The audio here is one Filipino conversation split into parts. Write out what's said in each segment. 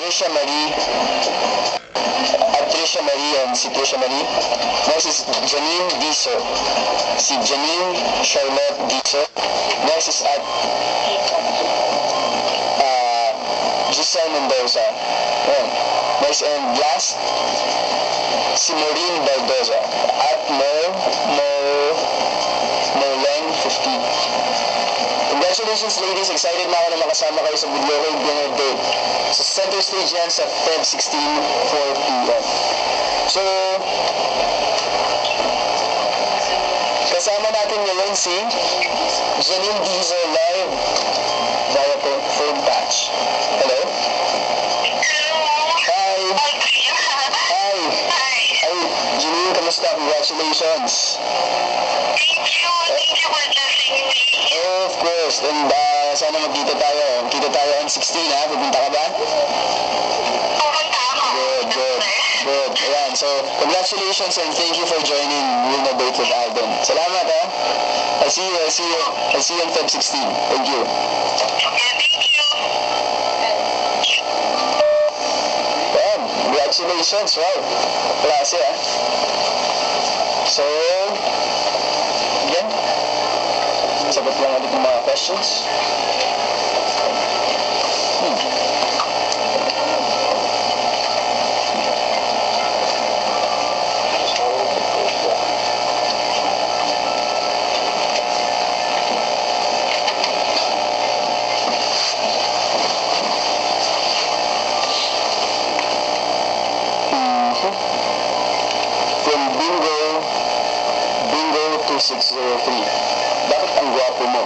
Trisha Marie. Trisha Marie and si Trisha Marie. Next is Janine Diso. Si Janine Charlotte Diso. Next is at Giselle Mendoza. Ayan. Next and last, si Maureen Baldoza. At Moleng 15. Congratulations ladies, excited na ako na makasama kayo sa Budlokoy dinner date. Sa center stage yan sa Feb 16, 4 p.m. So, kasama natin ngayon si Janine Dizo live via phone patch. Hello? Hi! Hi! Hi, Janine, kamusta? Congratulations! Thank you for choosing me. Oh, of course. And sana magkita tayo. Magkita tayo on 16 ha? Pupunta ka ba? Pupunta ako. Good. Ayan. So, congratulations and thank you for joining Luna Date with Alden. Salamat ha. I'll see you on Feb 16. Thank you. Okay, thank you. Ayan. Congratulations. Wow. Klase ha. So, again, sagot lang ulit ng mga questions. From Bingo 2603. Bakit ang gwapo mo?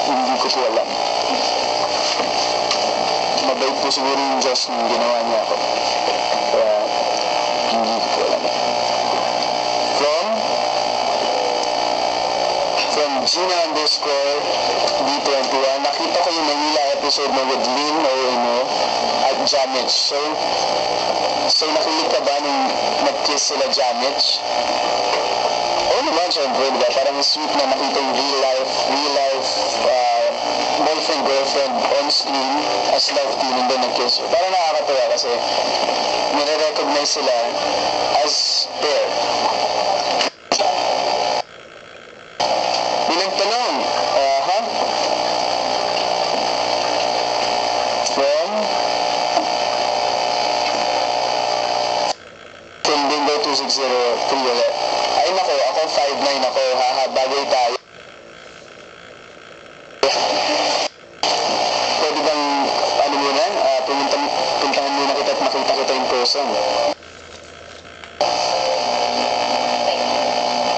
Hindi ko po alam. Mabait po siguro yung Diyos nung ginawa niya ako. Kaya hindi ko po alam. From Gina _ D21, nakita ko yung Manila episode mo with Lynn Oeno at Jamich. So nakilig ka ba nung nag-kiss sila Jamich? Oo naman, syempre, diba? Parang sweet na makita yung real life boyfriend-girlfriend on screen as love team and then nag-kiss. Parang nakakatawa kasi nire-recognize sila as pair. Bilang tanong, from Bingo 2603 ulit. Ay nako, ako 5'9" ako, haha, bagay tayo. Pwede bang, puntahan muna kita at makita kita in person.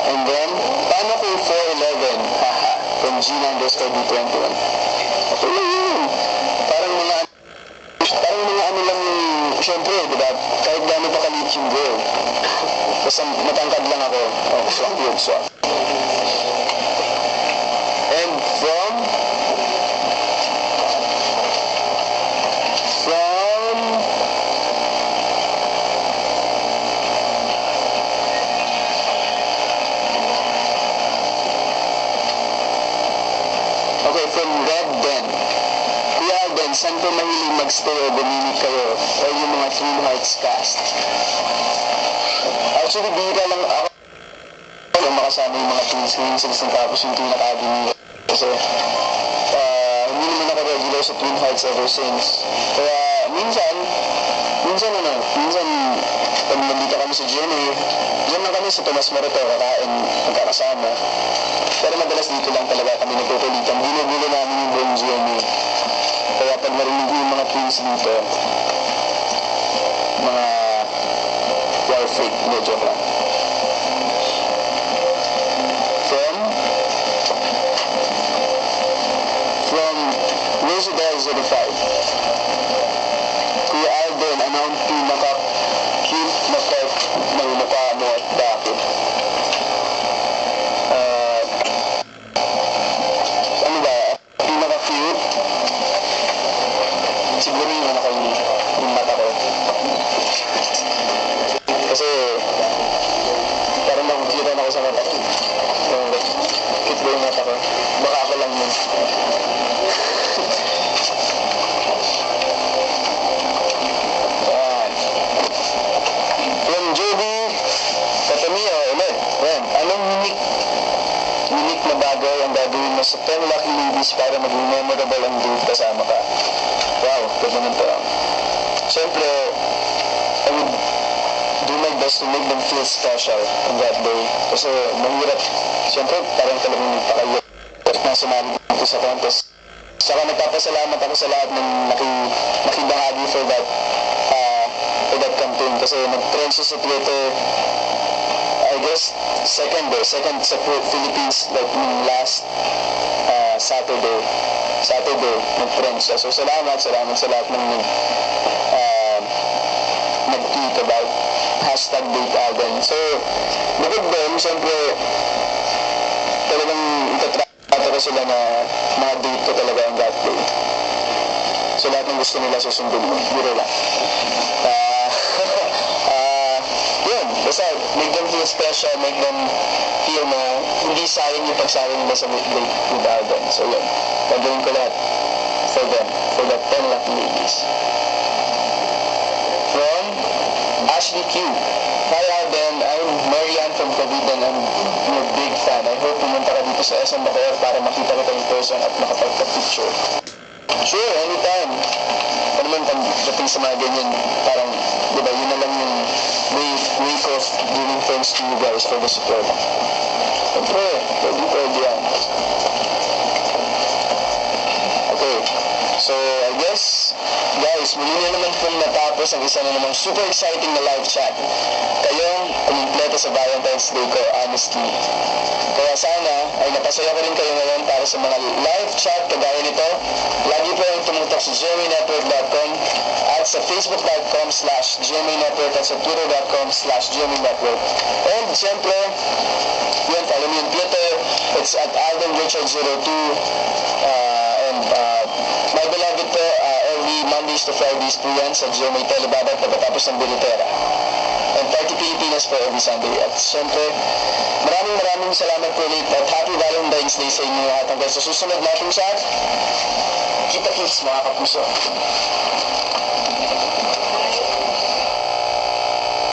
And then, paano kung 4'11"? Haha, from Gina _ D21. Okay lang yun. Parang mga ano lang yung, syempre, diba? Kahit gano'n pa kalit yung girl. Basta matangkad lang ako. Oh, swak. And from Red Den. Kuya Alden, saan po mahilig magstay o bumili kayo? O yung mga Twin Hearts cast? Actually, bihira lang ako makasama yung mga twins ngayon sa tapos yung Twin Academy. Kasi hindi naman ako regular sa Twin Hearts ever since. Kaya minsan pag nandito kami sa GMA, diyan lang kami sa Tomas Morato, kakain, magkakasama. Pero madalas dito lang talaga kami nagkukulitan. Ginugulo namin yung buong GMA. Kaya pag narinig yung mga twins dito, mga war freak, no joke lang. From Rosedale 05. Kuya Alden, ano ang pinaka-cute na part ng mukha mo at bakit? Ano ba? Pinaka-cute? Siguro yung mata ko. Kasi parang nakukita ako sa mata ko. Cute ba yung mata ko? Baka ako lang yun. ways para maging memorable ang date kasama ka. Wow, ganda ng parang. Siyempre, I would do my best to make them feel special on that day. Kasi mahirap. Siyempre, parang talagang nagpakayo na sumali dito sa contest. Saka nagpapasalamat ako sa lahat ng nakibahagi for that campaign. Kasi nag-trend siya sa Twitter, I guess, second sa Philippines, like last Saturday, nag-trend siya. So salamat sa lahat ng nag-tweet about #DateAlden. So, bukod doon, siyempre, talagang itatrato ko sila na mga date ko talaga on that day. So lahat ng gusto nila susundin mo. Biro lang. Yun. Basta, make them feel special, make them feel na hindi sayang yung pagsali nila sa date with Alden. So yun. Gagawin ko lahat for them. For the 10 lucky ladies. From Ashley Q. Hi Alden, I'm Marianne from Cavite and I'm your big fan. I hope pumunta ka dito sa SM Bacoor para makita kita in person at makapagpa-picture. Sure, anytime. Ano man pagdating sa mga ganyan, parang, di ba, yun na lang yung way of giving thanks to you guys for the support. Siyempre, pwede yan. Okay, so I guess, guys, muli na naman pong natapos ang isa na namang super exciting na live chat. Kayong kumpleto sa Valentine's Day ko, honestly. Kaya sana ay napasaya ko rin kayo ngayon para sa mga live chat kagaya nito. Lagi po yung tumutok sa gmaynetwork.com at sa facebook.com/gmaynetwork at sa twitter.com/gmaynetwork. And siyempre, yun, follow me on Twitter. It's at AldenRichard02. My beloved po, every Mondays to Fridays po yan sa GMA Telebabad pagkatapos ng Bilitera. And Party Pilipinas po every Sunday. At siyempre, maraming salamat po ulit at Happy Valentine's Day sa inyo at hanggang sa susunod natin chat. Kita-kits mga kapuso.